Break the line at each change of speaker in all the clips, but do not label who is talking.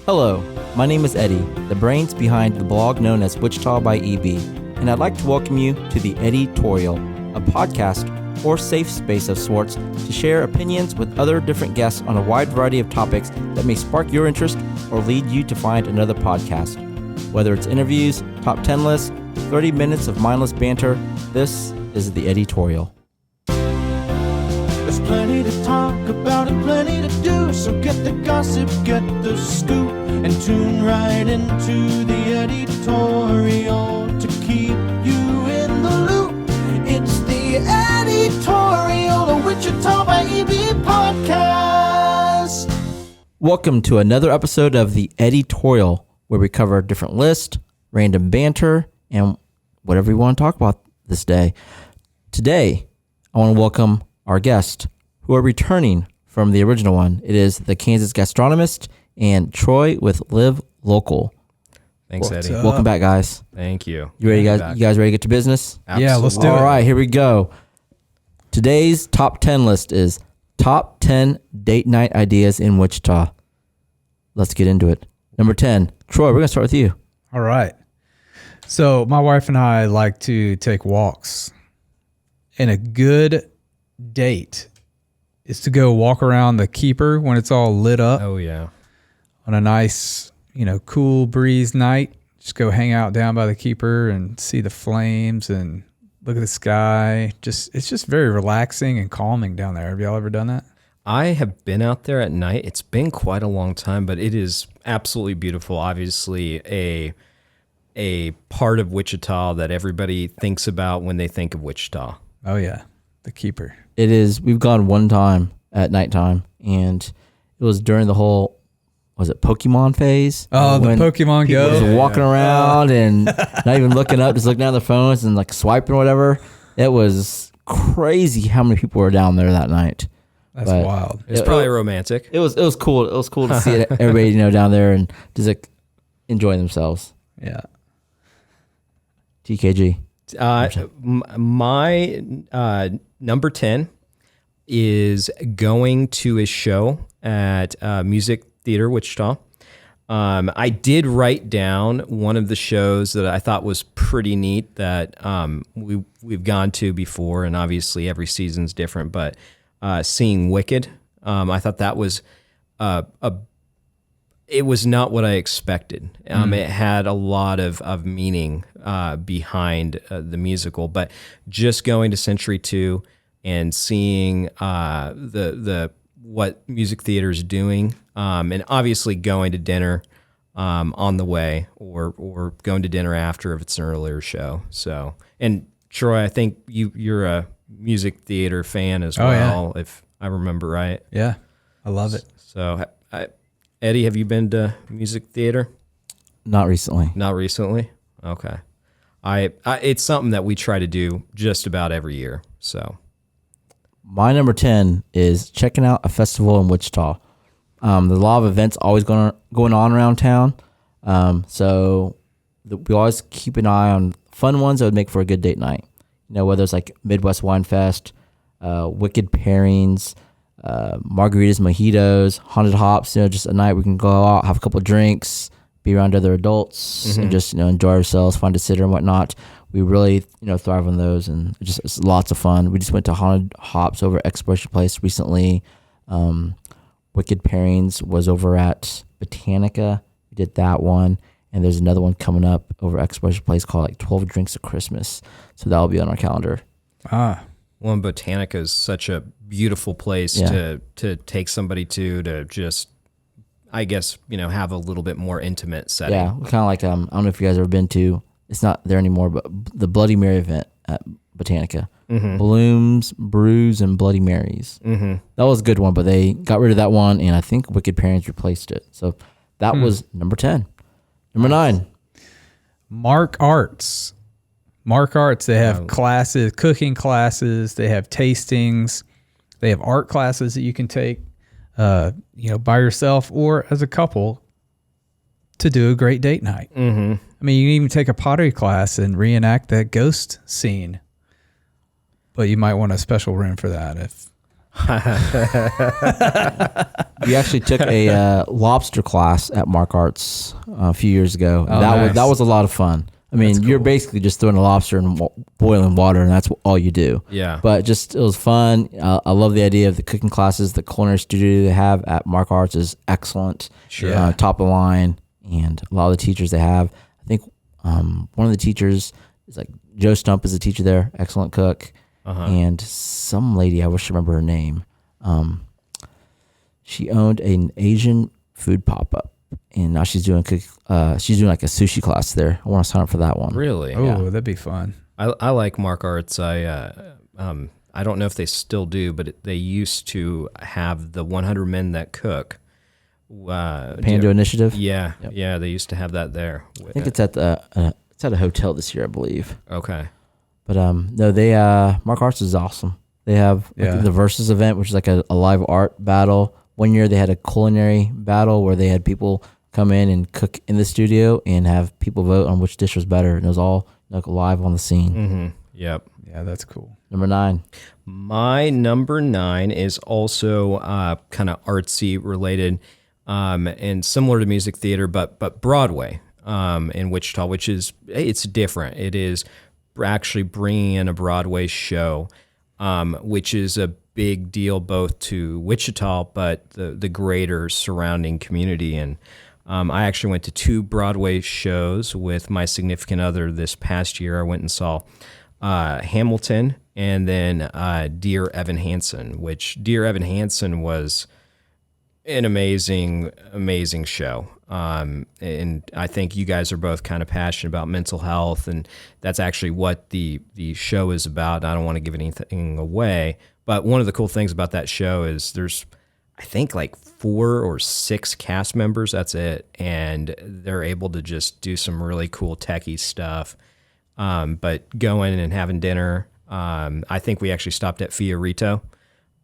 Hello, my name is Eddie, the brains behind the blog known as Wichita by EB, and I'd like to welcome you to the Eddytorial, a podcast or safe space of sorts to share opinions with other different guests on a wide variety of topics that may spark your interest or lead you to find another podcast. Whether it's interviews, top 10 lists, 30 minutes of mindless banter, this is the Eddytorial.
There's plenty to talk about and plenty to do, so get the gossip, get the scoop, and tune right into the editorial to keep you in the loop. It's the Eddytorial, a Wichita by EB podcast.
Welcome to another episode of the Eddytorial, where we cover different lists, random banter, and whatever we want to talk about this day. Today, I want to welcome our guests who are returning from the original one. It is the Kansas Gastronomist and Troy with Live Local.
Thanks, Eddie.
Welcome back, guys.
Thank you.
You ready, guys? You guys ready to get to business?
Absolutely.
Yeah, let's do it.
All right, here we go. Today's top 10 list is top 10 date night ideas in Wichita. Let's get into it. Number 10, Troy, we're going to start with you.
All right. So my wife and I like to take walks, and a good date is to go walk around the keeper when it's all lit up
Oh, yeah.
on a nice, cool breeze night. Just go hang out down by the keeper and see the flames and look at the sky. It's just very relaxing and calming down there. Have y'all ever done that?
I have been out there at night. It's been quite a long time, but it is absolutely beautiful. Obviously, a part of Wichita that everybody thinks about when they think of Wichita.
Oh yeah, the keeper.
It is, we've gone one time at nighttime, and it was during the whole, was it Pokemon phase?
Oh, the
When
Pokemon
people
Go.
just walking around and not even looking up, just looking down their phones and like swiping or whatever. It was crazy how many people were down there that night.
That's
But
wild.
It's probably romantic.
It was cool. It was cool to see everybody down there and just like enjoying themselves.
Yeah.
TKG.
My number 10 is going to a show at Music Theater Wichita. I did write down one of the shows that I thought was pretty neat that we've gone to before, and obviously every season's different, but seeing Wicked, I thought that was it was not what I expected. It had a lot of meaning behind the musical, but just going to Century 2 and seeing the what music theater is doing, and obviously going to dinner on the way, or going to dinner after if it's an earlier show. So, and Troy, I think you're a music theater fan as well, if I remember right.
Yeah. I love it.
So, Eddie, have you been to music theater?
Not recently.
Not recently? Okay. It's something that we try to do just about every year. So,
My number 10 is checking out a festival in Wichita. There's a lot of events always going on around town. So we always keep an eye on fun ones that would make for a good date night. Whether it's like Midwest Wine Fest, Wicked Pairings, margaritas, mojitos, haunted hops, just a night we can go out, have a couple of drinks, be around other adults, and just, enjoy ourselves, find a sitter and whatnot. We really, thrive on those, and it's lots of fun. We just went to haunted hops over at Exploration Place recently. Wicked Pairings was over at Botanica. We did that one. And there's another one coming up over at Exploration Place called like 12 Drinks of Christmas. So that'll be on our calendar.
Ah.
Well, and Botanica is such a beautiful place to take somebody to just, I guess, have a little bit more intimate setting.
Yeah, kind of like, I don't know if you guys have ever been to, it's not there anymore, but the Bloody Mary event at Botanica. Balloons, Brews, and Bloody Marys. That was a good one, but they got rid of that one, and I think Wicked Parents replaced it. So that was number 10. Number 9.
Mark Arts. Mark Arts, they have classes, cooking classes, they have tastings, they have art classes that you can take, by yourself or as a couple to do a great date night. I mean, you can even take a pottery class and reenact that ghost scene, but you might want a special room for that if
We actually took a lobster class at Mark Arts a few years ago.
Oh,
That was a lot of fun. I mean, you're basically just throwing a lobster in boiling water, and that's all you do.
Yeah.
But it was fun. I love the idea of the cooking classes. The culinary studio they have at Mark Arts is excellent.
Sure.
Top of the line, and a lot of the teachers they have. I think one of the teachers is like Joe Stump is a teacher there, excellent cook, and some lady, I wish I remember her name. She owned an Asian food pop up. And now she's doing like a sushi class there. I want to sign up for that one.
Really?
Oh, that'd be fun.
I like Mark Arts. I don't know if they still do, but they used to have the 100 Men That Cook.
Pando Initiative.
Yeah, yeah, they used to have that there.
I think it's at a hotel this year, I believe.
Okay.
But no, they Mark Arts is awesome. They have the Versus event, which is like a live art battle. One year they had a culinary battle where they had people come in and cook in the studio and have people vote on which dish was better, and it was all like live on the scene.
Mm-hmm. Yep.
Yeah, that's cool.
Number 9.
My number 9 is also kind of artsy related, and similar to music theater, but Broadway in Wichita, it's different. It is actually bringing in a Broadway show, which is a big deal both to Wichita, but the greater surrounding community. And I actually went to 2 Broadway shows with my significant other this past year. I went and saw Hamilton and then Dear Evan Hansen, which Dear Evan Hansen was an amazing show. And I think you guys are both kind of passionate about mental health, and that's actually what the show is about. I don't want to give anything away, but one of the cool things about that show is there's, I think, like 4 or 6 cast members. That's it. And they're able to just do some really cool techie stuff. But going and having dinner, I think we actually stopped at Fiorito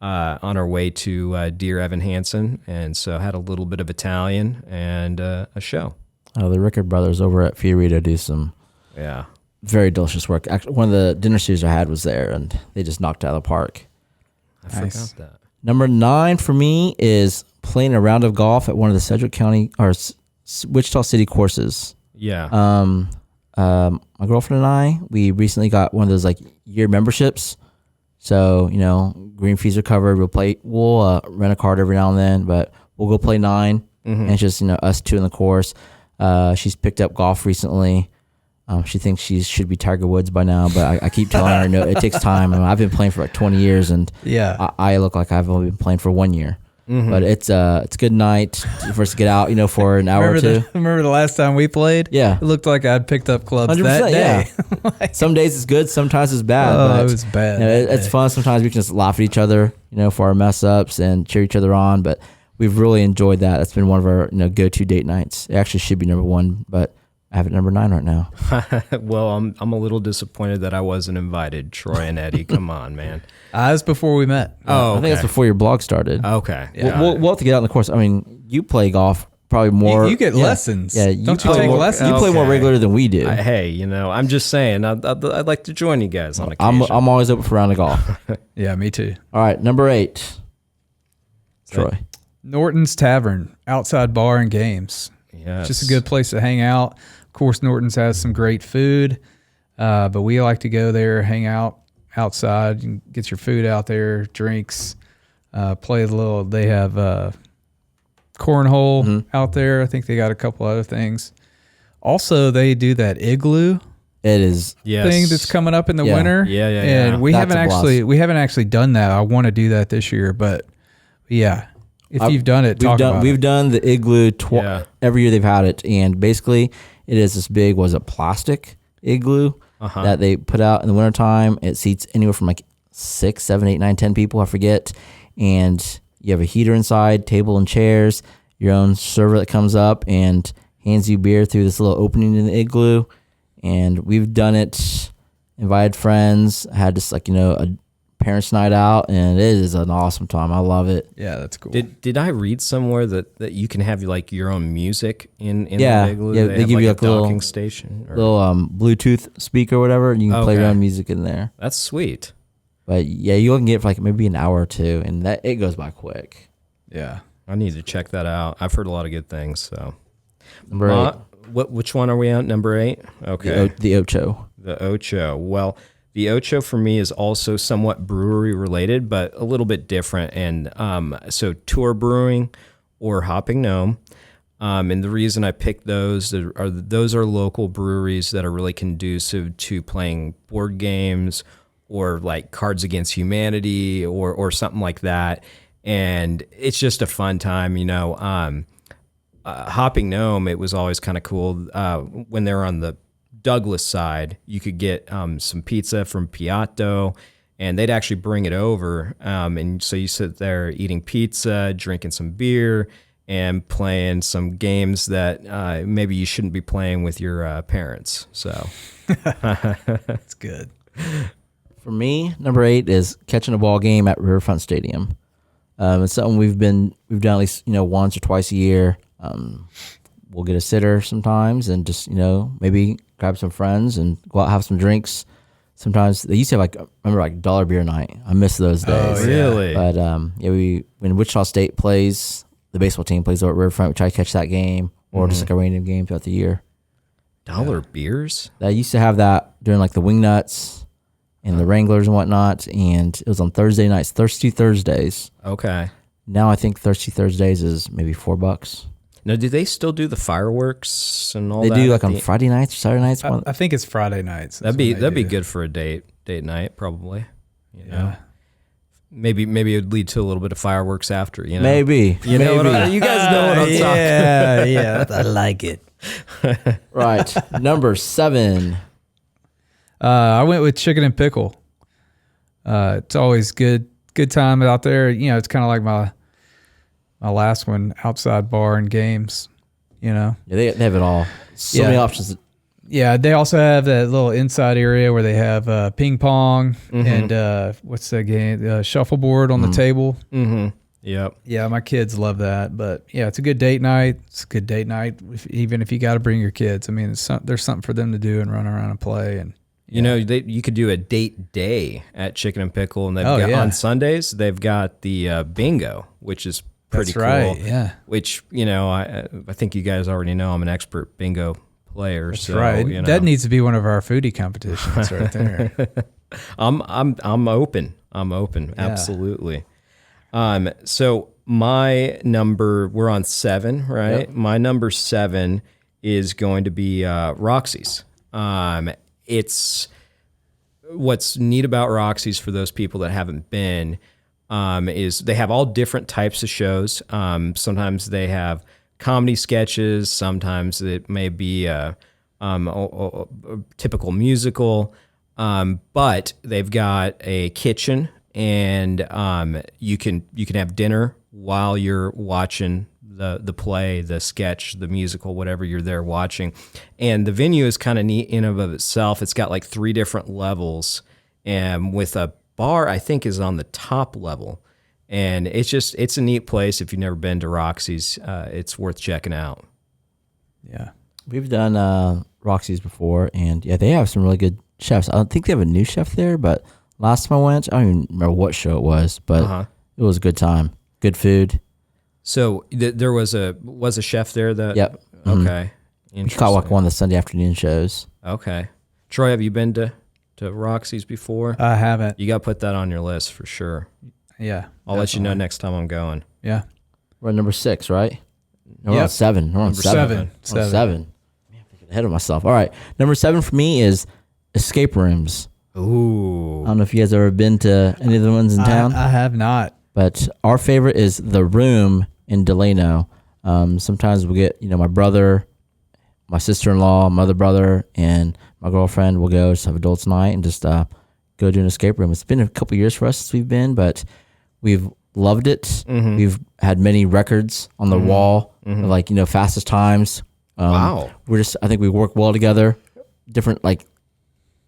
on our way to Dear Evan Hansen, and so had a little bit of Italian and a show.
The Rickard brothers over at Fiorito do some very delicious work. Actually, one of the dinner series I had was there, and they just knocked it out of the park.
I forgot that.
Number 9 for me is playing a round of golf at one of the Sedgwick County or Wichita City courses.
Yeah.
My girlfriend and I, we recently got one of those like year memberships. So, green fees are covered. We'll rent a cart every now and then, but we'll go play 9. And it's just, us 2 in the course. She's picked up golf recently. She thinks she should be Tiger Woods by now, but I keep telling her, no, it takes time. I mean, I've been playing for like 20 years, and I look like I've only been playing for 1 year. But it's a good night for us to get out, for an hour or 2.
Remember the last time we played?
Yeah.
It looked like I'd picked up clubs that day.
Yeah. Some days it's good, sometimes it's bad.
But, it was bad.
It's fun. Sometimes we can just laugh at each other, for our mess ups and cheer each other on. But we've really enjoyed that. That's been one of our go-to date nights. It actually should be number 1, but I have it number 9 right now.
Well, I'm a little disappointed that I wasn't invited, Troy and Eddie. Come on, man.
That's before we met.
Oh,
I think that's before your blog started.
Okay.
Yeah. We'll have to get out in the course. I mean, you play golf probably more.
You get lessons.
Yeah.
Don't you take lessons?
You play more regular than we do.
Hey, I'm just saying, I'd like to join you guys on occasion.
I'm always open for a round of golf.
Yeah, me too.
All right, number 8. Troy.
Norton's Tavern, outside bar and games.
Yeah.
Just a good place to hang out. Of course, Norton's has some great food, but we like to go there, hang out outside, and get your food out there, drinks, play a little. They have cornhole out there. I think they got a couple other things. Also, they do that igloo
It is
thing that's coming up in the winter.
Yeah.
And we haven't actually done that. I want to do that this year, but yeah. If you've done it,
we've done the igloo every year they've had it, and basically it is this big plastic igloo that they put out in the wintertime. It seats anywhere from like 6, 7, 8, 9, 10 people, I forget, and you have a heater inside, table and chairs, your own server that comes up and hands you beer through this little opening in the igloo. And we've done it, invited friends, had just a parents' night out, and it is an awesome time. I love it.
Yeah, that's cool.
Did I read somewhere that you can have your own music in the igloo?
Yeah, they give you a
docking
little
station,
little Bluetooth speaker or whatever, and you can play your own music in there.
That's sweet.
But yeah, you can get it for like maybe an hour or two, and that it goes by quick.
Yeah.
I need to check that out. I've heard a lot of good things. So,
Number 8.
Which one are we at? Number 8. Okay,
The Ocho.
the Ocho. Well, the Ocho for me is also somewhat brewery related, but a little bit different. And so Tour Brewing or Hopping Gnome. And the reason I picked those are local breweries that are really conducive to playing board games or like Cards Against Humanity or something like that. And it's just a fun time, Hopping Gnome, it was always kind of cool. When they're on the Douglas side, you could get some pizza from Piatto, and they'd actually bring it over. And so you sit there eating pizza, drinking some beer, and playing some games that maybe you shouldn't be playing with your parents. So
That's good.
For me, number 8 is catching a ball game at Riverfront Stadium. It's something we've done at least once or twice a year. We'll get a sitter sometimes and just maybe grab some friends and go out have some drinks. Sometimes they used to have remember dollar beer night. I miss those days.
Oh, really?
But when Wichita State plays, the baseball team plays over at Riverfront, we try to catch that game or just like a random game throughout the year.
Dollar beers?
I used to have that during like the Wingnuts and the Wranglers and whatnot, and it was on Thursday nights, Thirsty Thursdays.
Okay.
Now I think Thirsty Thursdays is maybe $4.
Now, do they still do the fireworks and all
They
that?
do like on Friday nights or Saturday nights.
I think it's Friday nights.
That'd be good for a date night, probably.
Yeah.
Maybe it would lead to a little bit of fireworks after.
Maybe.
You know what you guys know what I'm talking.
Yeah. I like it.
Right. Number 7.
I went with chicken and pickle. It's always good time out there. It's kind of like my last one, outside bar and games.
Yeah, they have it all. So many options.
Yeah, they also have that little inside area where they have ping pong and what's that game? Shuffleboard on the table.
Mm-hmm. Yep.
Yeah, my kids love that. But yeah, it's a good date night. It's a good date night, even if you got to bring your kids. I mean, there's something for them to do and run around and play. And
you could do a date day at Chicken and Pickle, and on Sundays they've got the bingo, which is pretty cool.
Right, yeah.
Which I think you guys already know I'm an expert bingo player.
That's right. That needs to be one of our foodie competitions right there.
I'm open. Yeah. Absolutely. So my number, we're on 7, right? Yep. My number 7 is going to be Roxy's. It's what's neat about Roxy's for those people that haven't been is they have all different types of shows. Sometimes they have comedy sketches. Sometimes it may be a typical musical, but they've got a kitchen, and you can have dinner while you're watching the play, the sketch, the musical, whatever you're there watching. And the venue is kind of neat in and of itself. It's got like 3 different levels, and with a bar, I think, is on the top level. And it's a neat place. If you've never been to Roxy's, it's worth checking out.
Yeah.
We've done Roxy's before, and yeah, they have some really good chefs. I don't think they have a new chef there, but last time I went, I don't even remember what show it was, but it was a good time. Good food.
So there was a chef there that.
Yep.
Okay.
You caught like one of the Sunday afternoon shows.
Okay. Troy, have you been to Roxy's before?
I haven't.
You got to put that on your list for sure.
Yeah.
I'll let you know next time I'm going.
Yeah.
We're at number 6, right? No, we're on 7. We're on 7. 7. Man, I'm thinking ahead of myself. All right. Number 7 for me is escape rooms.
Ooh.
I don't know if you guys ever been to any of the ones in town.
I have not.
But our favorite is The Room in Delano. Sometimes we get, my brother, my sister-in-law, my other brother, and my girlfriend will go just have adults night and just go to an escape room. It's been a couple years for us since we've been, but we've loved it. Mm-hmm. We've had many records on the wall, like, fastest times.
Wow.
I think we work well together, different like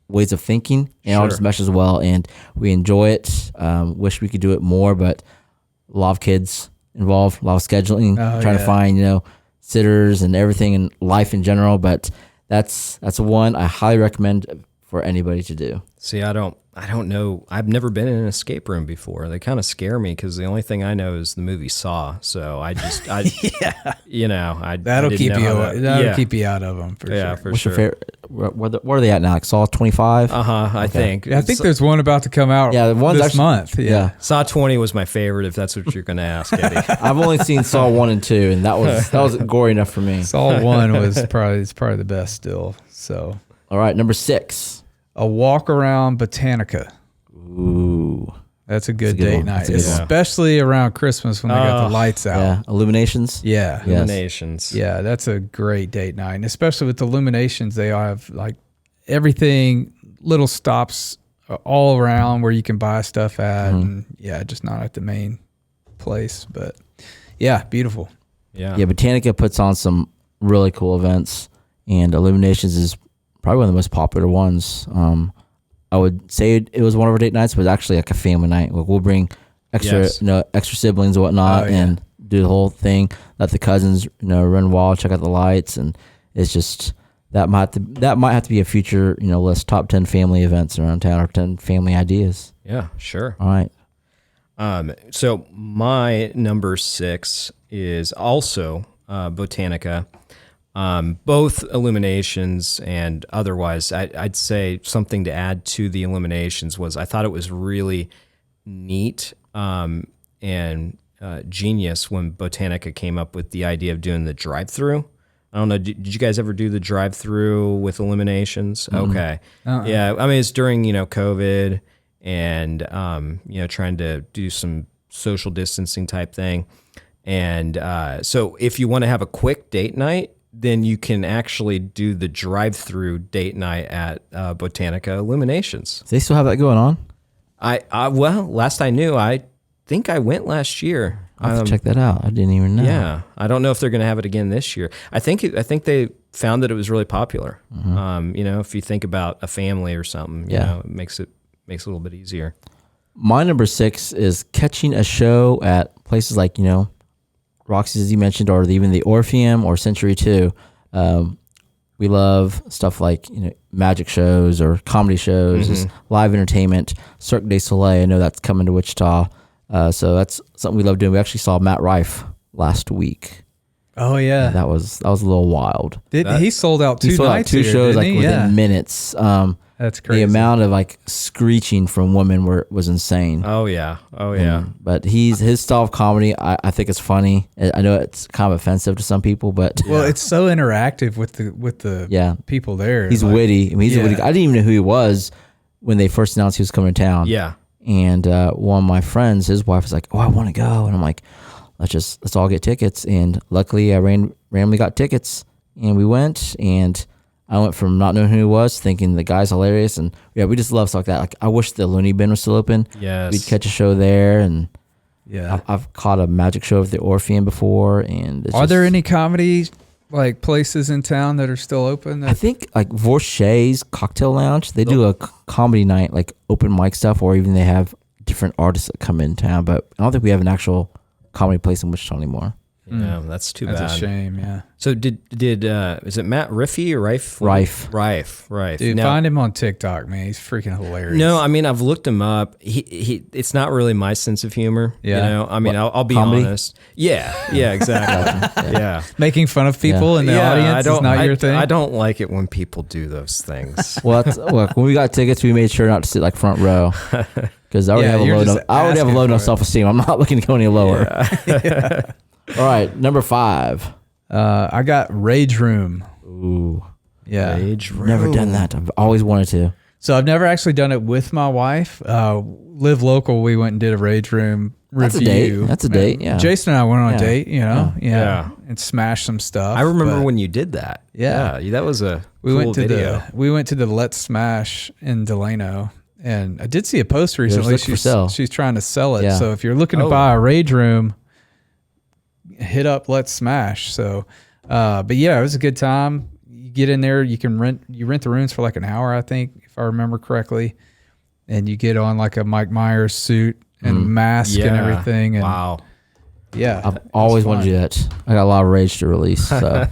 ways of thinking, and all just meshes well, and we enjoy it. Wish we could do it more, but a lot of kids involved, a lot of scheduling, trying to find, sitters and everything in life in general, but that's one I highly recommend for anybody to do.
See, I don't I don't know. I've never been in an escape room before. They kind of scare me because the only thing I know is the movie Saw. So I you know,
That'll keep you keep you out of them for sure.
For
What's
sure.
your favorite? What are they at now? Like Saw 25?
I think.
I think there's one about to come out
Yeah, the one's
this
actually-
month. Yeah.
Saw 20 was my favorite, if that's what you're going to ask, Eddie.
I've only seen Saw 1 and 2, and that was gory enough for me.
Saw 1 was probably the best still. So
All right, number 6.
a walk around Botanica.
Ooh.
That's a good
good
date
one.
night,
That's a good one.
especially around Christmas when they got the lights out.
Yeah, Illuminations.
Yeah.
Yes.
Illuminations.
Yeah, that's a great date night. And especially with the Illuminations, they have like everything, little stops all around where you can buy stuff at. And yeah, just not at the main place. But yeah, beautiful.
Yeah.
Yeah, Botanica puts on some really cool events, and Illuminations is probably one of the most popular ones. I would say it was one of our date nights, but it's actually like a family night. Like we'll bring extra,
Yes.
extra siblings and whatnot,
Oh, yeah.
and do the whole thing. Let the cousins, run wild, check out the lights, and it's just that might have to be a future, list, top 10 family events around town or 10 family ideas.
Yeah, sure.
All right.
So my number 6 is also Botanica. Both Illuminations and otherwise, I'd say something to add to the Illuminations was I thought it was really neat and genius when Botanica came up with the idea of doing the drive-through. I don't know. Did you guys ever do the drive-through with Illuminations? Okay. Yeah. I mean, it's during, COVID and, trying to do some social distancing type thing. And so if you want to have a quick date night, then you can actually do the drive-through date night at Botanica Illuminations.
Do they still have that going on?
Well, last I knew, I think I went last year.
I have to check that out. I didn't even know.
Yeah, I don't know if they're going to have it again this year. I think they found that it was really popular. If you think about a family or something, it makes it a little bit easier.
My number 6 is catching a show at places like, Roxy's, as you mentioned, or even the Orpheum or Century 2. We love stuff like, magic shows or comedy shows, just live entertainment. Cirque du Soleil, I know that's coming to Wichita. So that's something we love doing. We actually saw Matt Rife last week.
Oh yeah.
That was a little wild.
He sold out
He
two
sold out
nights
2
here,
shows
didn't
like
he?
within minutes.
That's crazy.
The amount of like screeching from women was insane.
Oh yeah.
But his style of comedy, I think it's funny. I know it's kind of offensive to some people, but
Well, it's so interactive with the people there.
he's
Like,
witty. I mean, he's a witty guy. I didn't even know who he was when they first announced he was coming to town.
Yeah.
And one of my friends, his wife was like, "Oh, I want to go," and I'm like, "Let's all get tickets." And luckily, I randomly got tickets, and we went. And I went from not knowing who he was, thinking the guy's hilarious, and yeah, we just love stuff like that. Like I wish the Looney Bin was still open.
Yes.
We'd catch a show there, and
Yeah.
I've caught a magic show at the Orpheum before. And
Are there any comedy like places in town that are still open?
I think like Vorshay's Cocktail Lounge, they do a comedy night, like open mic stuff, or even they have different artists that come in town. But I don't think we have an actual comedy place in Wichita anymore.
Yeah, that's too bad.
That's a shame. Yeah.
So did is it Matt Rife or Rife?
Rife.
Rife.
Dude,
Now-
find him on TikTok, man. He's freaking hilarious.
No, I mean I've looked him up. He it's not really my sense of humor.
Yeah.
I mean I'll be
comedy?
honest. Yeah, exactly. Yeah.
Making fun of people in the audience is not your thing.
I don't like it when people do those things.
Well, look, when we got tickets, we made sure not to sit like front row because I already
Yeah,
have
you're
a low
just
enough. I already have a
asking
low
for
enough
it.
self-esteem. I'm not looking to go any lower. All right, number 5.
I got Rage Room.
Ooh,
Yeah.
Rage
never done that. I've always wanted to.
So I've never actually done it with my wife. Live Local, we went and did a Rage Room
That's a
review.
date. That's a date, yeah.
Jason and I went on
Yeah.
a date,
Yeah.
and smashed some stuff.
I remember
but
when you did that.
Yeah.
that was a
we
cool
went to
video.
we went to the Let's Smash in Delano. And I did see a post recently.
looking for sale.
She's trying to sell it.
Yeah.
So if you're looking to
Oh.
buy a Rage Room, hit up Let's Smash. So, but yeah, it was a good time. You get in there, you rent the rooms for like an hour, I think, if I remember correctly, and you get on like a Mike Myers suit and mask and everything. And
Wow.
yeah,
I've always wanted to do that. I got a lot of rage to release. So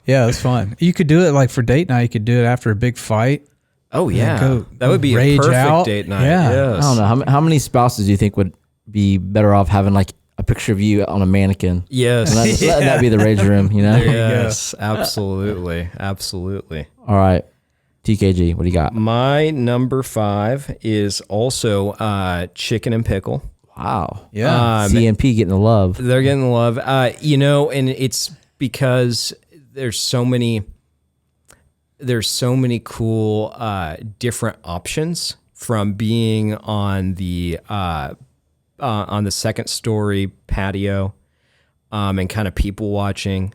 yeah, it was fun. You could do it like for date night. You could do it after a big fight.
Oh yeah,
go
that would be a
rage
perfect
out.
date night.
Yeah.
Yes.
I don't know how many spouses do you think would be better off having like a picture of you on a mannequin?
Yes.
Let that be the rage room, you know?
Yes, absolutely. Absolutely.
All right. TKG, what do you got?
My number 5 is also chicken and pickle.
Wow.
Yeah.
CNP getting the love.
They're getting the love. And it's because there's so many cool different options, from being on the second story patio and kind of people watching.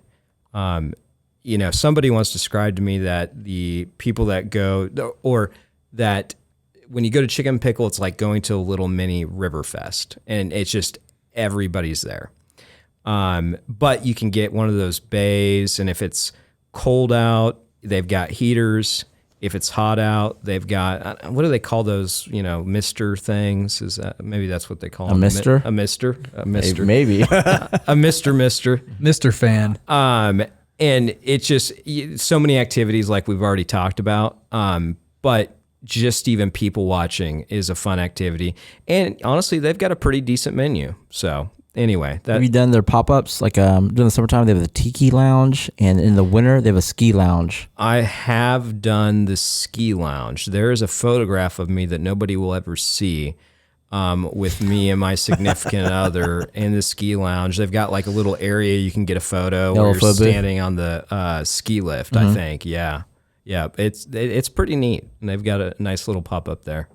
Somebody once described to me that the people that go, or that when you go to Chicken Pickle, it's like going to a little mini river fest, and it's just everybody's there. But you can get one of those bays, and if it's cold out, they've got heaters. If it's hot out, they've got, what do they call those, mister things? Is that, maybe that's what they call them.
mister?
A mister.
Maybe.
A mister.
Mr. Fan.
And it's just so many activities like we've already talked about. But just even people watching is a fun activity. And honestly, they've got a pretty decent menu. So anyway,
Have you done their pop-ups? Like during the summertime, they have the Tiki Lounge, and in the winter, they have a ski lounge.
I have done the ski lounge. There is a photograph of me that nobody will ever see, with me and my significant other in the ski lounge. They've got like a little area you can get a photo where you're standing on the ski lift, I think. Yeah. Yeah. It's pretty neat. And they've got a nice little pop-up there.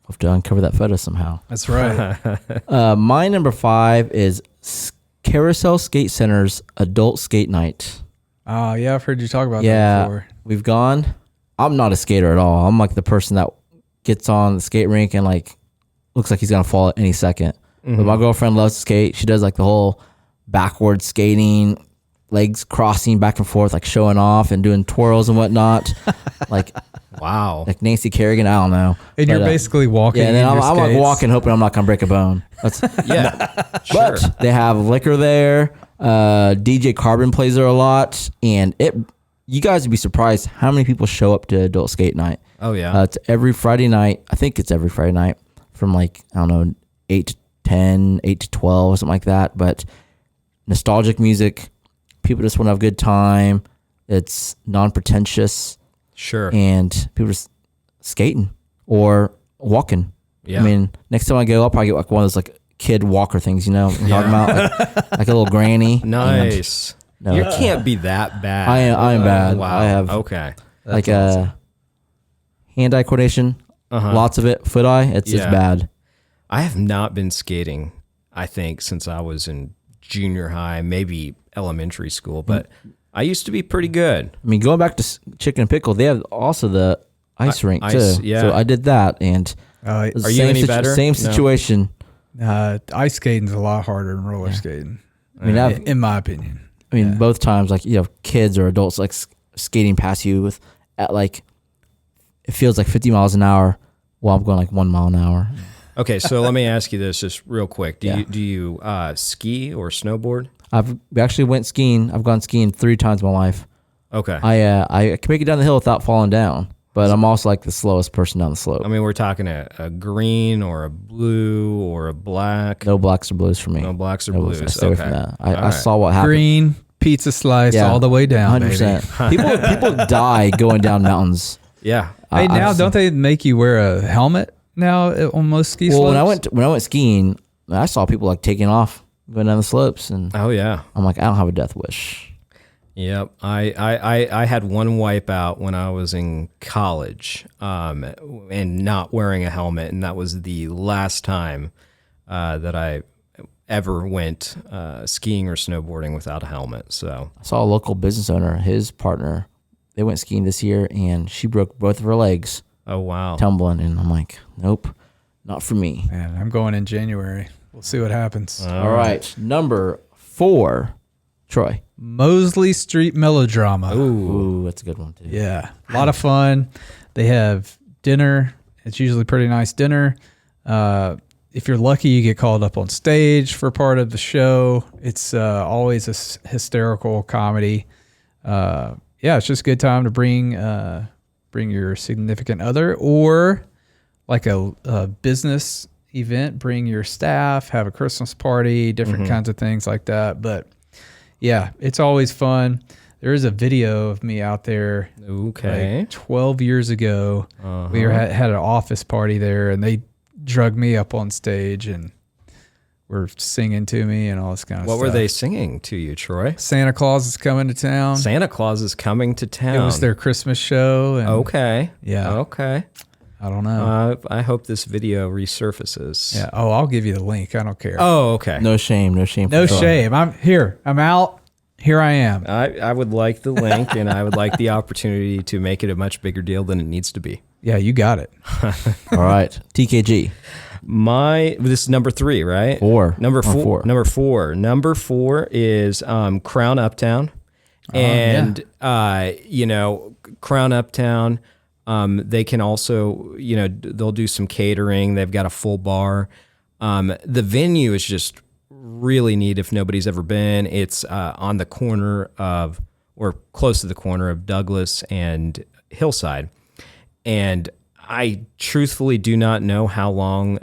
We'll have to uncover that photo somehow.
That's right.
My number 5 is Carousel Skate Center's Adult Skate Night.
Oh, yeah, I've heard you talk about that before.
We've gone. I'm not a skater at all. I'm like the person that gets on the skate rink and like looks like he's gonna fall at any second. But my girlfriend loves to skate. She does like the whole backward skating, legs crossing back and forth, like showing off and doing twirls and whatnot. Like,
wow.
like Nancy Kerrigan. I don't know.
And you're basically walking.
Yeah, and then
in your
I'm like
skates.
walking, hoping I'm not gonna break a bone. That's,
Yeah. Sure.
But they have liquor there. DJ Carbon plays there a lot, and you guys would be surprised how many people show up to Adult Skate Night.
Oh yeah.
It's every Friday night. I think it's every Friday night from like, I don't know, 8 to 10, 8 to 12 or something like that. But nostalgic music, people just want to have a good time. It's non-pretentious.
Sure.
And people just skating or walking.
Yeah.
I mean, next time I go, I'll probably get like one of those like kid walker things, you know what I'm talking about? Like a little granny.
Nice.
No.
You can't be that bad.
I am bad.
Wow.
I have
okay.
like a hand-eye coordination, lots of it, foot-eye. It's bad.
I have not been skating, I think, since I was in junior high, maybe elementary school, but I used to be pretty good.
I mean, going back to Chicken and Pickle, they have also the ice rink too.
Yeah.
So I did that, and
Are you any better?
Same
No.
situation.
Ice skating's a lot harder than roller skating.
I mean,
in my opinion.
I mean, both times, like, you have kids or adults like skating past you at like, it feels like 50 miles an hour while I'm going like 1 mile an hour.
Okay, so let me ask you this just real quick. Do you ski or snowboard?
We actually went skiing. I've gone skiing 3 times in my life.
Okay.
I can make it down the hill without falling down, but I'm also like the slowest person down the slope.
I mean, we're talking a green or a blue or a black.
No blacks or blues for me.
No blacks or
No
blues.
I stay away from
Okay.
that. I saw what happened.
Green pizza slice all the way down,
100%.
baby.
People die going down mountains.
Yeah.
Hey, now
I've
don't they make you wear a helmet now on most ski slopes?
When I went skiing, I saw people like taking off going down the slopes, and
Oh yeah.
I'm like, I don't have a death wish.
Yep. I had one wipeout when I was in college, and not wearing a helmet, and that was the last time that I ever went skiing or snowboarding without a helmet. So
I saw a local business owner, his partner, they went skiing this year, and she broke both of her legs
oh wow.
tumbling, and I'm like, nope, not for me.
Man, I'm going in January. We'll see what happens.
All right, number 4, Troy.
Mosley Street Melodrama.
Ooh, that's a good one too.
Yeah, a lot of fun. They have dinner. It's usually pretty nice dinner. If you're lucky, you get called up on stage for part of the show. It's always a hysterical comedy. Yeah, it's just a good time to bring bring your significant other, or like a business event, bring your staff, have a Christmas party, different kinds of things like that. But yeah, it's always fun. There is a video of me out there.
Okay.
Like 12 years ago, we had an office party there, and they drug me up on stage and were singing to me and all this kind of stuff.
What were they singing to you, Troy?
Santa Claus is coming to town.
Santa Claus is coming to town.
It was their Christmas show. And
Okay.
Yeah.
Okay.
I don't know.
I hope this video resurfaces.
Yeah. Oh, I'll give you the link. I don't care.
Oh, okay.
No shame. No shame.
No
for sure.
shame. I'm here. I'm out. Here I am.
I would like the link, and I would like the opportunity to make it a much bigger deal than it needs to be.
Yeah, you got it.
All right. TKG.
This is number 3, right?
4.
Number
Or
4.
4.
Number 4 is Crown Uptown, and Crown Uptown. They can also, they'll do some catering. They've got a full bar. The venue is just really neat if nobody's ever been. It's on the corner of, or close to the corner of Douglas and Hillside. And I truthfully do not know how long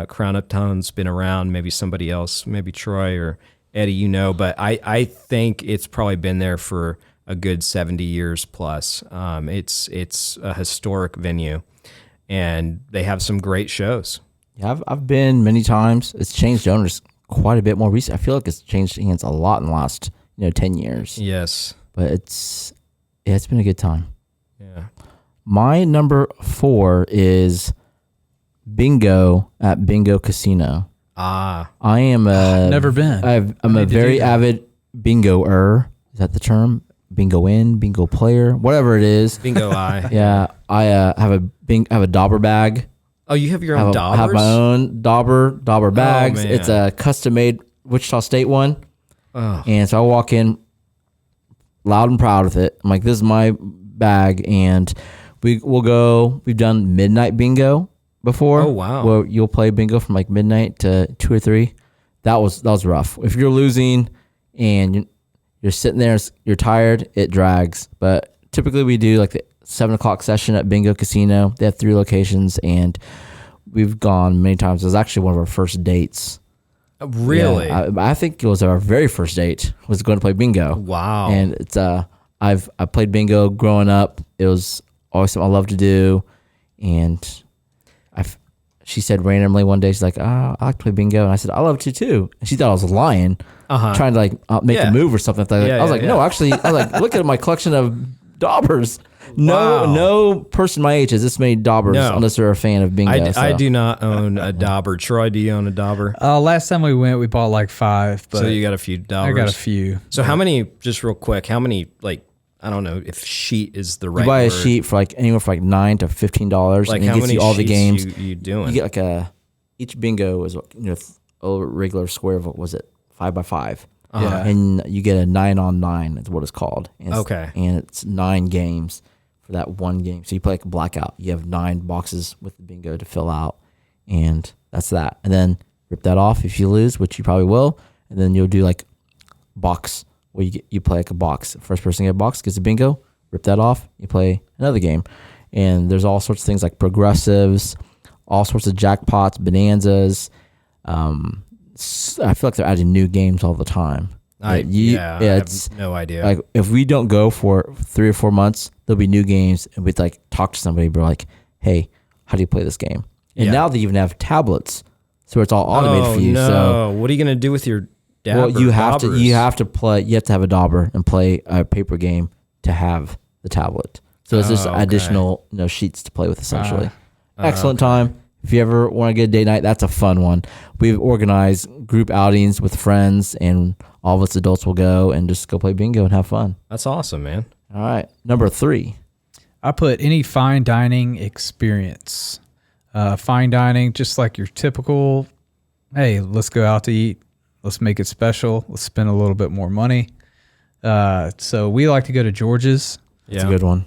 Crown Uptown's been around. Maybe somebody else, maybe Troy or Eddie, but I think it's probably been there for a good 70 years plus. It's a historic venue, and they have some great shows.
Yeah, I've been many times. It's changed owners quite a bit more recent. I feel like it's changed hands a lot in the last 10 years.
Yes.
But it's been a good time.
Yeah.
My number 4 is bingo at Bingo Casino.
Ah.
I am
Never been.
I'm a very avid bingoer. Is that the term? Bingo in, bingo player, whatever it is.
Bingo eye.
Yeah, I have a dauber bag.
Oh, you have your own daubers?
I have my own dauber bags.
man.
It's a custom made Wichita State one.
Oh.
And so I walk in loud and proud with it. I'm like, this is my bag, and we'll go. We've done midnight bingo before.
Oh, wow.
Where you'll play bingo from like midnight to 2 or 3. That was rough. If you're losing and you're sitting there, you're tired, it drags. But typically we do like the 7 o'clock session at Bingo Casino. They have 3 locations, and we've gone many times. It was actually one of our first dates.
Really?
Yeah, I think it was our very first date was going to play bingo.
Wow.
And it's I played bingo growing up. It was always something I loved to do, and she said randomly one day, she's like, I like to play bingo. And I said, I love to too. And she thought I was lying, trying to like make a move or something. I was like, no, actually, I was like, look at my collection of daubers. No person my age has this many daubers unless they're a fan of bingo.
I do not own a dauber. Troy, do you own a dauber?
Last time we went, we bought like 5. But
So you got a few daubers.
I got a few.
So how many, just real quick, how many, like, I don't know if sheet is the right
You buy
word.
a sheet for like anywhere from like $9 to $15,
Like
and it
how
gets
many
you all the games.
you doing?
You get like each bingo is a regular square of, what was it, 5 by 5.
Yeah.
And you get a 9-on-9 is what it's called. And
Okay.
And it's 9 games for that one game. So you play like a blackout. You have 9 boxes with the bingo to fill out, and that's that. And then rip that off if you lose, which you probably will. And then you'll do like box, where you play like a box. First person to get a box gets a bingo. Rip that off. You play another game. And there's all sorts of things like progressives, all sorts of jackpots, bonanzas. I feel like they're adding new games all the time.
I have no idea.
Like if we don't go for 3 or 4 months, there'll be new games, and we'd like talk to somebody, bro, like, hey, how do you play this game? And now they even have tablets, so it's all automated for you.
No.
So
what are you gonna do with your dabber?
well, you have
daubers?
you have to have a dauber and play a paper game to have the tablet. So it's just additional sheets to play with essentially. Excellent time. If you ever want to get a date night, that's a fun one. We've organized group outings with friends, and all of us adults will go and just go play bingo and have fun.
That's awesome, man.
All right. Number 3.
I put any fine dining experience. Fine dining, just like your typical, hey, let's go out to eat. Let's make it special. Let's spend a little bit more money. So we like to go to George's.
That's a good one.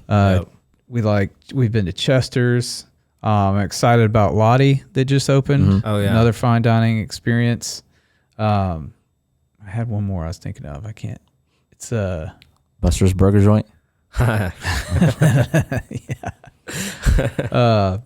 We've been to Chester's. I'm excited about Lottie that just opened.
Mm-hmm.
Oh, yeah.
Another fine dining experience. I had one more I was thinking of. I can't. It's
Buster's Burger Joint.
But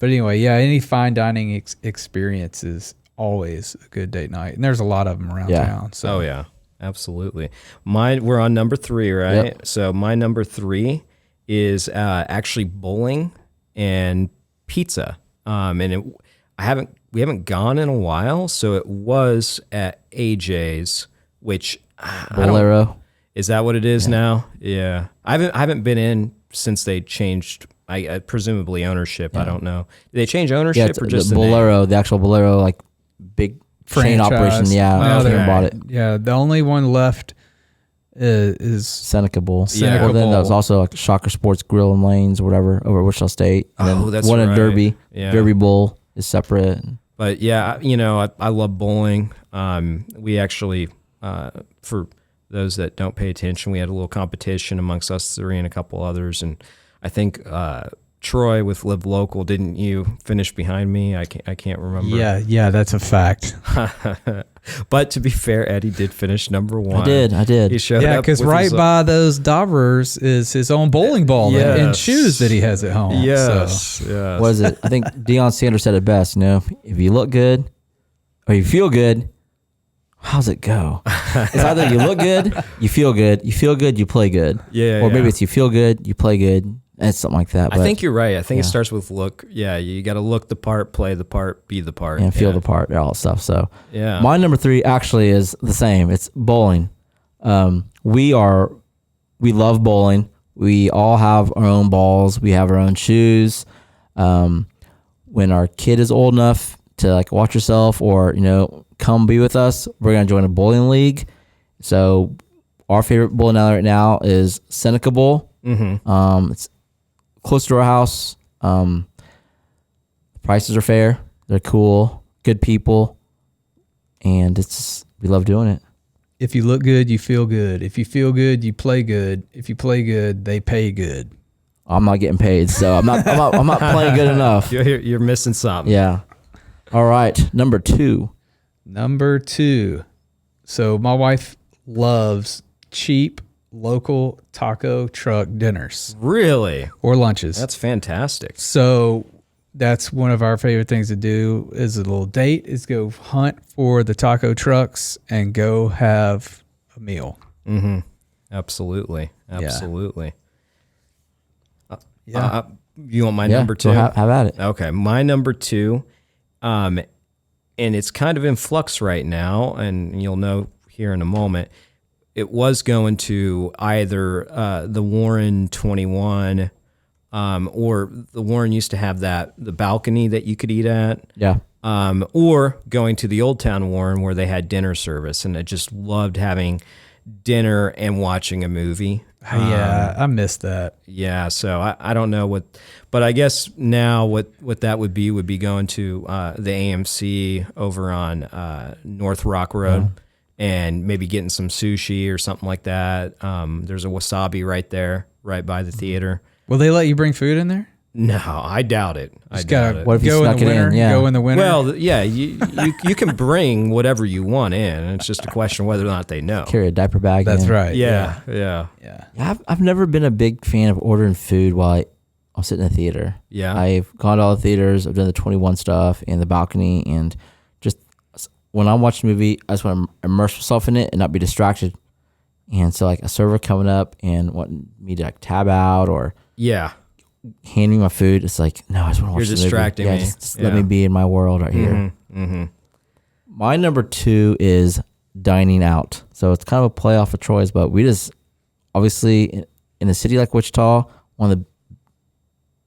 anyway, yeah, any fine dining experience is always a good date night, and there's a lot of them around town. So
Oh yeah, absolutely. We're on number 3, right?
Yep.
So my number 3 is actually bowling and pizza. We haven't gone in a while, so it was at AJ's, which
Bolero.
is that what it is now? Yeah, I haven't been in since they changed. Presumably ownership. I don't know. Did they change ownership
It's
or just
the
the name?
Bolero, the actual Bolero, like big chain
Franchise.
operation. Yeah,
No,
I
they're-
bought it.
yeah, the only one left is
Seneca Bowl.
Seneca
Well, then there was
Bowl.
also like Shocker Sports Grill and Lanes or whatever over at Wichita State. And
Oh,
then
that's
one in
right.
Derby.
Yeah.
Derby Bowl is separate.
But yeah, I love bowling. We actually, for those that don't pay attention, we had a little competition amongst us 3 and a couple others, and I think Troy with Live Local, didn't you finish behind me? I can't remember.
yeah, that's a fact.
But to be fair, Eddie did finish number 1.
I did.
He showed
Yeah,
up
because
with
right
his-
by those Daubers is his own bowling ball and
Yes.
shoes that he has at home.
Yes,
So.
yes.
What is it? I think Deion Sanders said it best. If you look good or you feel good, how's it go? It's either you look good, you feel good, you play good.
Yeah,
Or maybe
yeah.
it's you feel good, you play good. It's something like that.
I
But,
think you're right. I think it starts with look. Yeah, you got to look the part, play the part, be the part,
and feel
yeah.
the part, all that stuff. So
Yeah.
my number 3 actually is the same. It's bowling. We love bowling. We all have our own balls. We have our own shoes. When our kid is old enough to like watch yourself or, come be with us, we're going to join a bowling league. So our favorite bowling alley right now is Seneca Bowl. Mm-hmm. It's close to our house. The prices are fair. They're cool, good people. And we love doing it.
If you look good, you feel good. If you feel good, you play good. If you play good, they pay good.
I'm not getting paid, so I'm not playing good enough.
You're missing something.
Yeah. All right. Number 2.
Number 2. So my wife loves cheap local taco truck dinners
Really?
or lunches.
That's fantastic.
So that's one of our favorite things to do is a little date is go hunt for the taco trucks and go have a meal.
Absolutely. Absolutely.
Yeah.
You want my
Yeah.
number 2?
So have at it.
Okay, my number 2, and it's kind of in flux right now, and you'll know here in a moment. It was going to either the Warren 21, or the Warren used to have the balcony that you could eat at,
Yeah.
or going to the Old Town Warren where they had dinner service, and I just loved having dinner and watching a movie.
Yeah, I missed that.
Yeah, so I don't know but I guess now what that would be going to the AMC over on North Rock Road and maybe getting some sushi or something like that. There's a Wasabi right there, right by the theater.
Will they let you bring food in there?
No, I doubt it. I
Just
doubt
gotta
it.
What if you
go in
snuck
the
it in?
winter.
Yeah.
Go in the winter.
Well, yeah, you can bring whatever you want in. It's just a question of whether or not they know.
Carry a diaper bag.
that's
in.
right.
Yeah.
Yeah.
Yeah, I've never been a big fan of ordering food while I'm sitting in the theater.
Yeah.
I've gone to all the theaters. I've done the 21 stuff and the balcony. And just when I'm watching a movie, I just want to immerse myself in it and not be distracted. And so like a server coming up and wanting me to like tab out or
Yeah.
handing me my food, it's like, no, I just want to watch
You're
the
distracting
movie.
me.
Yeah, just let
Yeah.
me be in my world right here. My number 2 is dining out. So it's kind of a play off of Troy's, but we just obviously in a city like Wichita, one of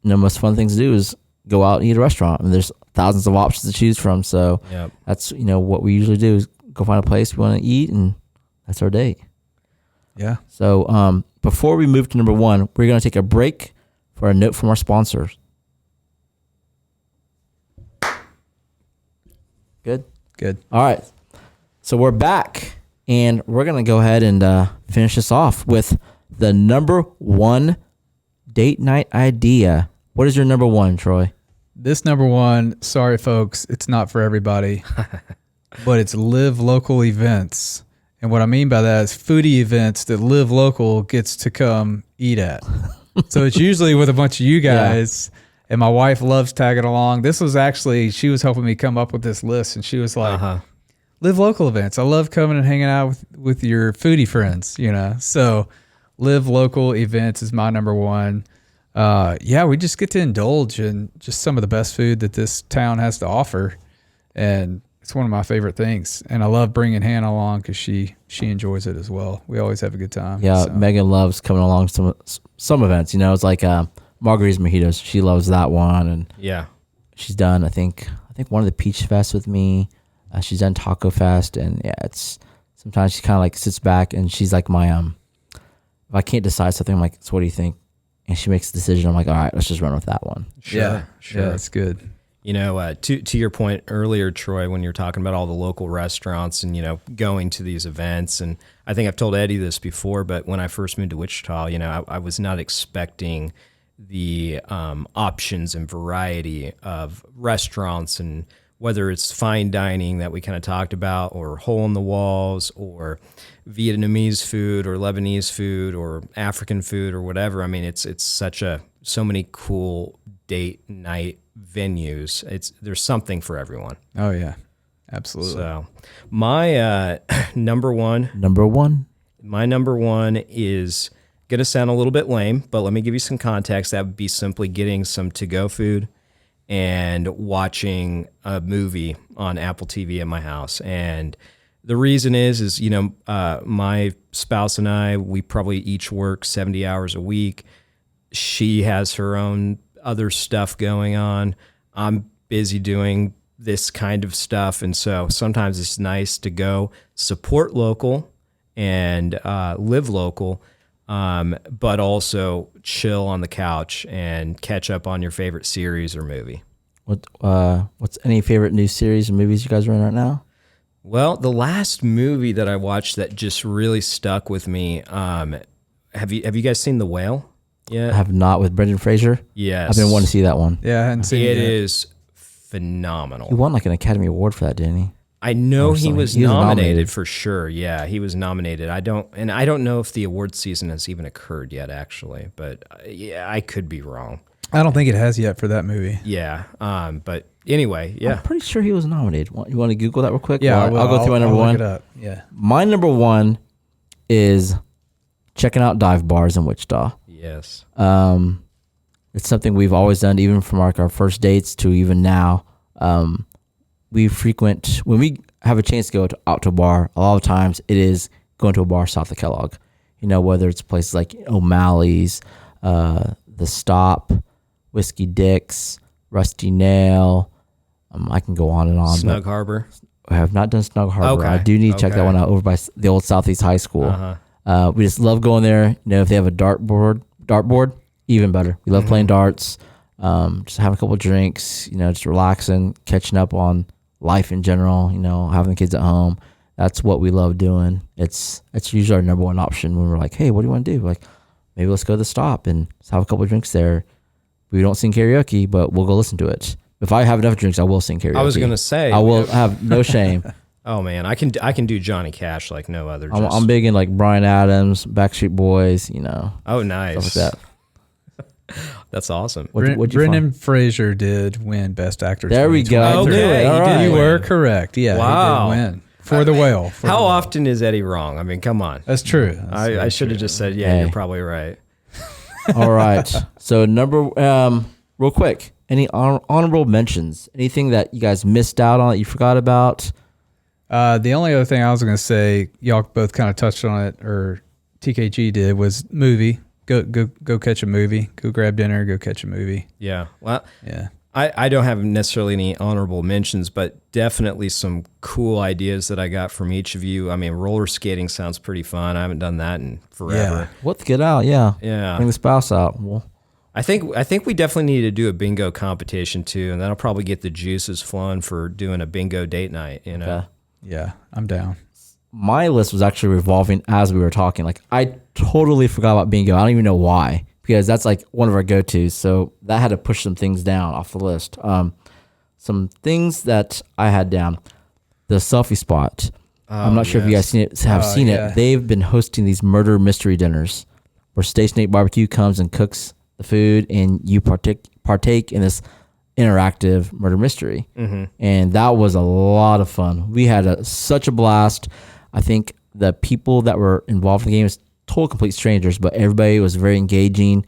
the most fun things to do is go out and eat at a restaurant. And there's thousands of options to choose from. So
Yep.
that's what we usually do is go find a place we want to eat, and that's our date.
Yeah.
So before we move to number 1, we're going to take a break for a note from our sponsors. Good.
Good.
All right. So we're back, and we're going to go ahead and finish this off with the number 1 date night idea. What is your number 1, Troy?
This number 1, sorry folks, it's not for everybody, but it's Live Local events. And what I mean by that is foodie events that Live Local gets to come eat at. So it's usually with a bunch of you guys, and my wife loves tagging along. This was actually, she was helping me come up with this list, and she was like, live local events. I love coming and hanging out with your foodie friends, you know. So live local events is my number one. We just get to indulge in just some of the best food that this town has to offer, and it's one of my favorite things. And I love bringing Hannah along because she enjoys it as well. We always have a good time.
Yeah,
so.
Megan loves coming along to some events. You know, it's like Margarita's Mojitos. She loves that one, and she's done. I think one of the Peach Fest with me. She's done Taco Fest, and it's sometimes she kind of like sits back and she's like my if I can't decide something, I'm like, so what do you think? And she makes a decision. I'm like, all right, let's just run with that one.
Sure.
Yeah, that's good.
You know, to your point earlier, Troy, when you're talking about all the local restaurants and, you know, going to these events, and I think I've told Eddie this before, but when I first moved to Wichita, you know, I was not expecting the options and variety of restaurants, and whether it's fine dining that we kind of talked about, or hole in the walls, or Vietnamese food, or Lebanese food, or African food, or whatever. I mean, it's so many cool date night venues. There's something for everyone.
Oh yeah, absolutely.
So my number one is going to sound a little bit lame, but let me give you some context. That would be simply getting some to-go food and watching a movie on Apple TV at my house. And the reason is, you know, my spouse and I, we probably each work 70 hours a week. She has her own other stuff going on. I'm busy doing this kind of stuff. And so sometimes it's nice to go support local and live local, but also chill on the couch and catch up on your favorite series or movie.
What's any favorite new series or movies you guys are in right now?
Well, the last movie that I watched that just really stuck with me, have you guys seen The Whale? Yeah,
I have not, with Brendan Fraser.
Yes,
I've been wanting to see that one.
Yeah, I hadn't seen it.
It is phenomenal.
He won like an Academy Award for that, didn't he?
I know he was nominated
nominated
for sure. Yeah, he was nominated. I don't know if the award season has even occurred yet, actually. But yeah, I could be wrong.
I don't think it has yet for that movie.
Yeah. But anyway, yeah.
I'm pretty sure he was nominated. You want to Google that real quick?
Yeah,
I'll go through my number one.
Look it up. Yeah.
My number one is checking out dive bars in Wichita.
Yes.
It's something we've always done, even from like our first dates to even now. We frequent, when we have a chance to go out to a bar, a lot of times it is going to a bar south of Kellogg. You know, whether it's places like O'Malley's, The Stop, Whiskey Dick's, Rusty Nail. I can go on and on.
Snug Harbor.
I have not done Snug Harbor.
Okay.
I do need to check that one out over by the old Southeast High School. We just love going there. You know, if they have a dartboard, even better. We love playing darts, just having a couple of drinks, you know, just relaxing, catching up on life in general, you know, having the kids at home. That's what we love doing. It's usually our number one option when we're like, hey, what do you want to do? Like, maybe let's go to the Stop and just have a couple of drinks there. We don't sing karaoke, but we'll go listen to it. If I have enough drinks, I will sing karaoke.
I was going to say.
I will have no shame.
Oh, man. I can do Johnny Cash like no other.
I'm big in like Bryan Adams, Backstreet Boys, you know.
Oh, nice.
Stuff like that.
That's awesome.
Brendan Fraser did win Best Actor.
There we go.
Okay,
All right.
You were correct. Yeah,
Wow.
he did win for The Whale.
How often is Eddie wrong? I mean, come on.
That's true.
I should have just said, yeah,
Hey.
you're probably right.
All right. So real quick, any honorable mentions? Anything that you guys missed out on that you forgot about?
The only other thing I was going to say, y'all both kind of touched on it, or TKG did, was movie. Go catch a movie. Go grab dinner. Go catch a movie.
Yeah. Well,
Yeah.
I don't have necessarily any honorable mentions, but definitely some cool ideas that I got from each of you. I mean, roller skating sounds pretty fun. I haven't done that in forever.
Let's get out. Yeah.
Yeah.
Bring the spouse out. Well,
I think we definitely need to do a bingo competition too, and that'll probably get the juices flowing for doing a bingo date night, you know.
okay.
Yeah, I'm down.
My list was actually revolving as we were talking. Like, I totally forgot about bingo. I don't even know why, because that's like one of our go-tos. So that had to push some things down off the list. Some things that I had down. The selfie spot. I'm not sure if you guys have seen
yeah.
it. They've been hosting these murder mystery dinners where Station 8 Barbecue comes and cooks the food, and you partake in this interactive murder mystery. And that was a lot of fun. We had such a blast. I think the people that were involved in the game was total complete strangers, but everybody was very engaging,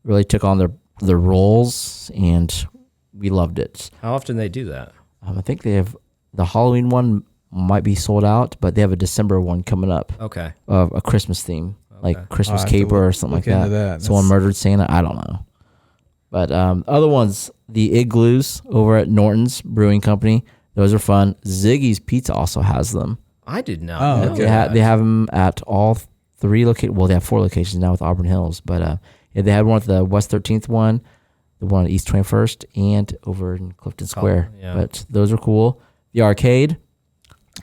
really took on their roles, and we loved it.
How often they do that?
I think they have the Halloween one might be sold out, but they have a December one coming up.
Okay.
Of a Christmas theme, like Christmas
I'll have to
caper or something like
look into
that.
that.
Someone murdered Santa. I don't know. But other ones, the Igloos over at Norton's Brewing Company, those are fun. Ziggy's Pizza also has them.
I did not
Oh,
know
okay.
that.
They have them at all 3 locations. Well, they have 4 locations now with Auburn Hills, but yeah, they had one at the West 13th one, the one at East 21st, and over in Clifton Square.
yeah.
But those are cool. The arcade.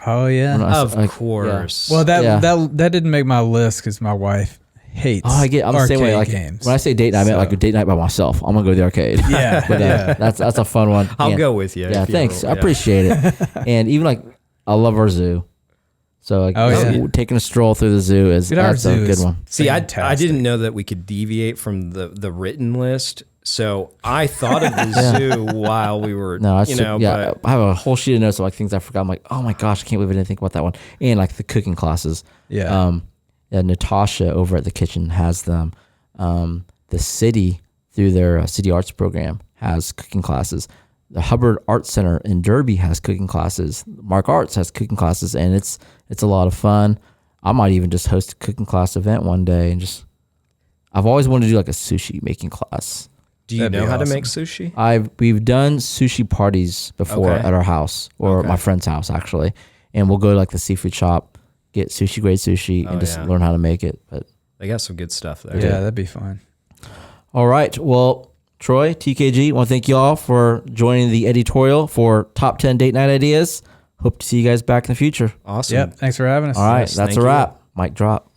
Oh yeah.
Of course.
Well,
Yeah.
that didn't make my list because my wife hates.
I'm the same way. Like
games.
when I say date night, I meant like a date night by myself. I'm gonna go to the arcade.
Yeah,
But
yeah.
that's a fun one.
I'll
And-
go with you.
Yeah,
if you
thanks.
ever-
I appreciate it. And even like I love our zoo. So like
Oh, yeah.
taking a stroll through the zoo is
Dude, our
that's a
zoo
good
is
one.
See, I
fantastic.
didn't know that we could deviate from the written list. So I thought of the zoo while we were,
No,
but
I have a whole sheet of notes of like things I forgot. I'm like, oh my gosh, I can't believe I didn't think about that one. And like the cooking classes.
Yeah.
Natasha over at the kitchen has them. The city through their city arts program has cooking classes. The Hubbard Art Center in Derby has cooking classes. Mark Arts has cooking classes, and it's a lot of fun. I might even just host a cooking class event one day and just. I've always wanted to do like a sushi making class.
do you
That'd be
know how to
awesome.
make sushi?
We've done sushi parties before
Okay.
at our house or my friend's house actually, and we'll go to like the seafood shop, get sushi grade sushi, and just
yeah.
learn how to make it. But
They got some good stuff there.
yeah, that'd be fun.
all right, well, Troy, TKG, want to thank you all for joining the editorial for top 10 date night ideas. Hope to see you guys back in the future.
Awesome.
Yep. Thanks for having us.
All right,
Yes,
that's
thank
a
you.
wrap. Mic drop.